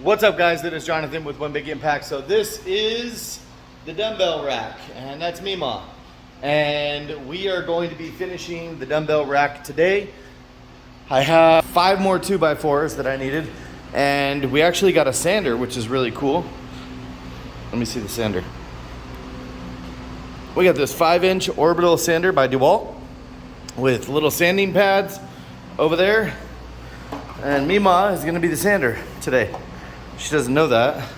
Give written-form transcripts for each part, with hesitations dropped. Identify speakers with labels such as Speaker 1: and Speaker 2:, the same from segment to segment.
Speaker 1: What's up, guys? It is Jonathan with One Big Impact. So this is the dumbbell rack, and that's Mima. And we are going to be finishing the dumbbell rack today. I have 5 more 2x4s that I needed, and we actually got a sander, which is really cool. Let me see the sander. We got this 5-inch orbital sander by DeWalt with little sanding pads over there. And Mima is gonna be the sander today. She doesn't know that.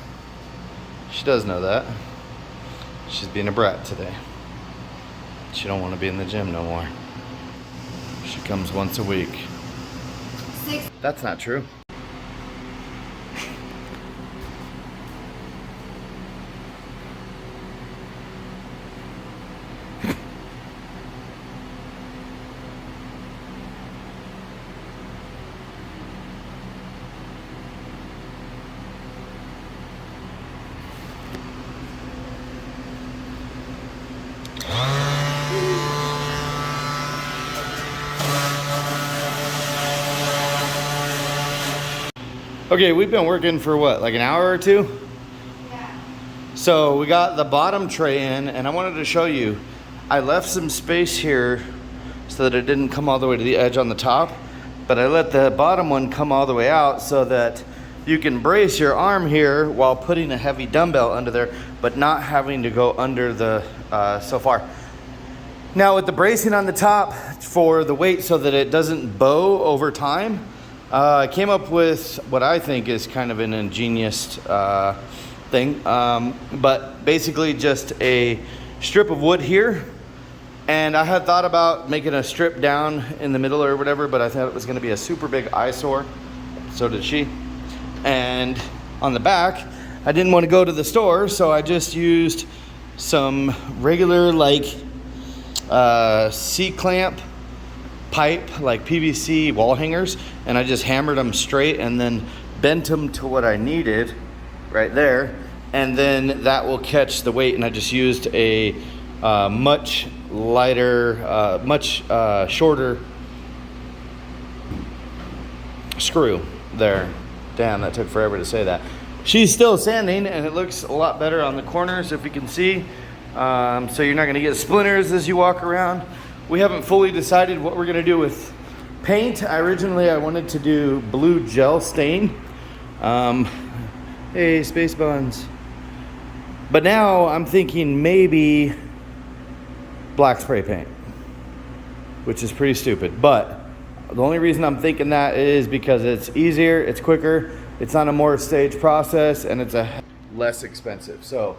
Speaker 1: She does know that. She's being a brat today. She don't want to be in the gym no more. She comes once a week. That's not true. Okay, we've been working for what, like an hour or two?
Speaker 2: Yeah.
Speaker 1: So we got the bottom tray in, and I wanted to show you, I left some space here so that it didn't come all the way to the edge on the top, but I let the bottom one come all the way out so that you can brace your arm here while putting a heavy dumbbell under there, but not having to go under the so far. Now with the bracing on the top for the weight so that it doesn't bow over time, I came up with what I think is kind of an ingenious thing, but basically just a strip of wood here. And I had thought about making a strip down in the middle or whatever, but I thought it was gonna be a super big eyesore. So did she. And on the back, I didn't want to go to the store, so I just used some regular like C-clamp pipe, like PVC wall hangers, and I just hammered them straight and then bent them to what I needed right there, and then that will catch the weight. And I just used a much lighter, much shorter screw there. Damn, that took forever to say that. She's still sanding, and it looks a lot better on the corners, if you can see. So you're not gonna get splinters as you walk around. We haven't fully decided what we're gonna do with paint. Originally I wanted to do blue gel stain. Hey, space buns. But now I'm thinking maybe black spray paint, which is pretty stupid. But the only reason I'm thinking that is because it's easier, it's quicker, it's not a more staged process, and it's less expensive. So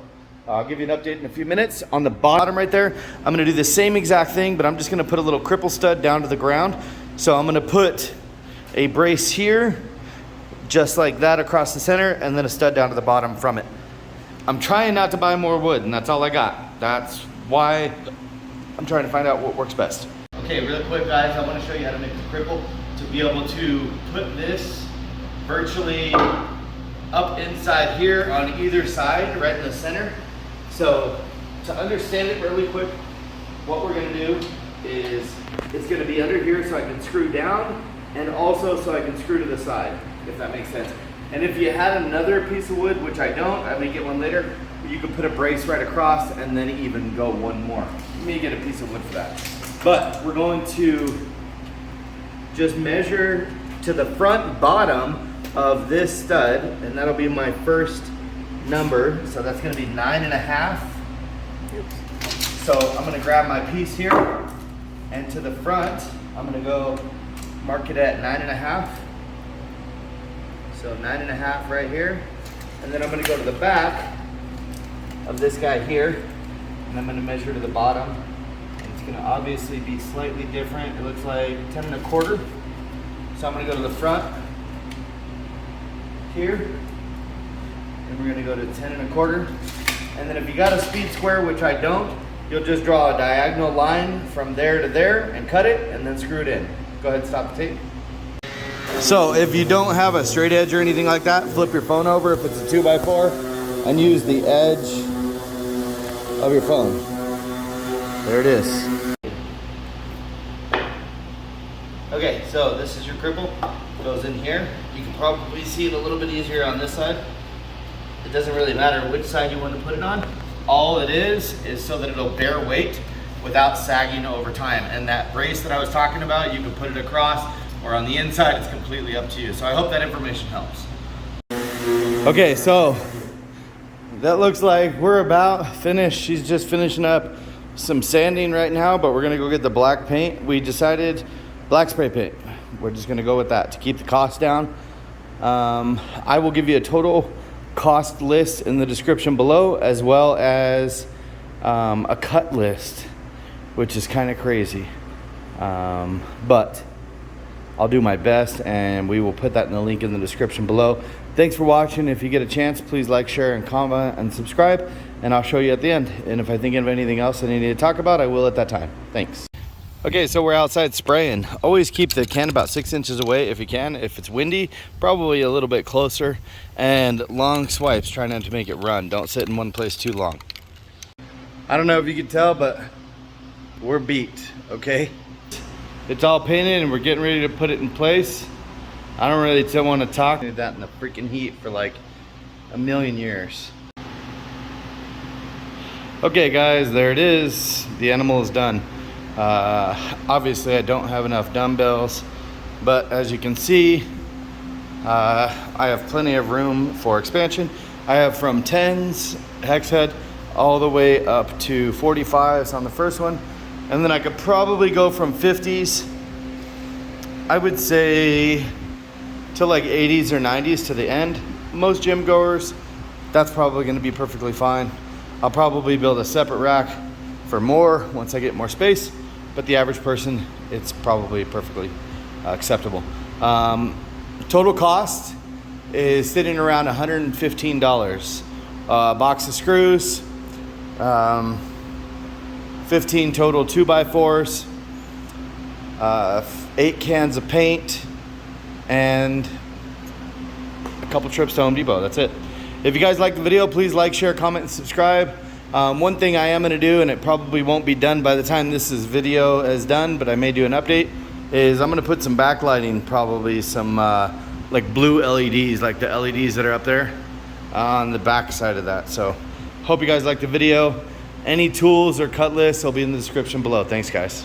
Speaker 1: I'll give you an update in a few minutes. On the bottom right there, I'm gonna do the same exact thing, but I'm just gonna put a little cripple stud down to the ground. So I'm gonna put a brace here, just like that across the center, and then a stud down to the bottom from it. I'm trying not to buy more wood, and that's all I got. That's why I'm trying to find out what works best. Okay, really quick, guys, I wanna show you how to make the cripple to be able to put this virtually up inside here on either side, right in the center. So to understand it really quick, what we're gonna do is it's gonna be under here so I can screw down, and also so I can screw to the side, if that makes sense. And if you had another piece of wood, which I don't, I may get one later, you can put a brace right across and then even go one more. You may get a piece of wood for that. But we're going to just measure to the front bottom of this stud, and that'll be my first number. So that's gonna be 9.5. So I'm gonna grab my piece here, and to the front, I'm gonna go mark it at 9.5. So 9.5 right here. And then I'm gonna go to the back of this guy here, and I'm gonna measure to the bottom. And it's gonna obviously be slightly different. It looks like 10.25. So I'm gonna go to the front here, and we're gonna go to 10.25. And then if you got a speed square, which I don't, you'll just draw a diagonal line from there to there and cut it and then screw it in. Go ahead and stop the tape. So if you don't have a straight edge or anything like that, flip your phone over if it's a 2x4 and use the edge of your phone. There it is. Okay, so this is your cripple. Goes in here. You can probably see it a little bit easier on this side. It doesn't really matter which side you want to put it on. All it is so that it'll bear weight without sagging over time. And that brace that I was talking about, you can put it across or on the inside. It's completely up to you. So I hope that information helps. Okay, so that looks like we're about finished. She's just finishing up some sanding right now, but we're gonna go get the black paint. We decided black spray paint. We're just gonna go with that to keep the cost down. I will give you a total cost list in the description below, as well as a cut list, which is kind of crazy. But I'll do my best, and we will put that in the link in the description below. Thanks for watching. If you get a chance, please like, share, and comment, and subscribe, and I'll show you at the end. And if I think of anything else I need to talk about, I will at that time. Thanks. Okay, so we're outside spraying. Always keep the can about 6 inches away if you can. If it's windy, probably a little bit closer. And long swipes, try not to make it run. Don't sit in one place too long. I don't know if you can tell, but we're beat, okay? It's all painted and we're getting ready to put it in place. I don't really want to talk about that in the freaking heat for like a million years. Okay guys, there it is. The animal is done. Obviously I don't have enough dumbbells, but as you can see, I have plenty of room for expansion. I have from 10s hex head all the way up to 45s on the first one, and then I could probably go from 50s, I would say, to like 80s or 90s to the end. Most gym goers, that's probably going to be perfectly fine. I'll probably build a separate rack for more once I get more space, but the average person, it's probably perfectly acceptable. Total cost is sitting around $115. Box of screws, 15 total 2x4s, 8 cans of paint, and a couple trips to Home Depot. That's it. If you guys like the video, please like, share, comment, and subscribe. One thing I am going to do, and it probably won't be done by the time this video is done, but I may do an update, is I'm going to put some backlighting, probably some like blue LEDs, like the LEDs that are up there on the back side of that. So hope you guys like the video. Any tools or cut lists will be in the description below. Thanks guys.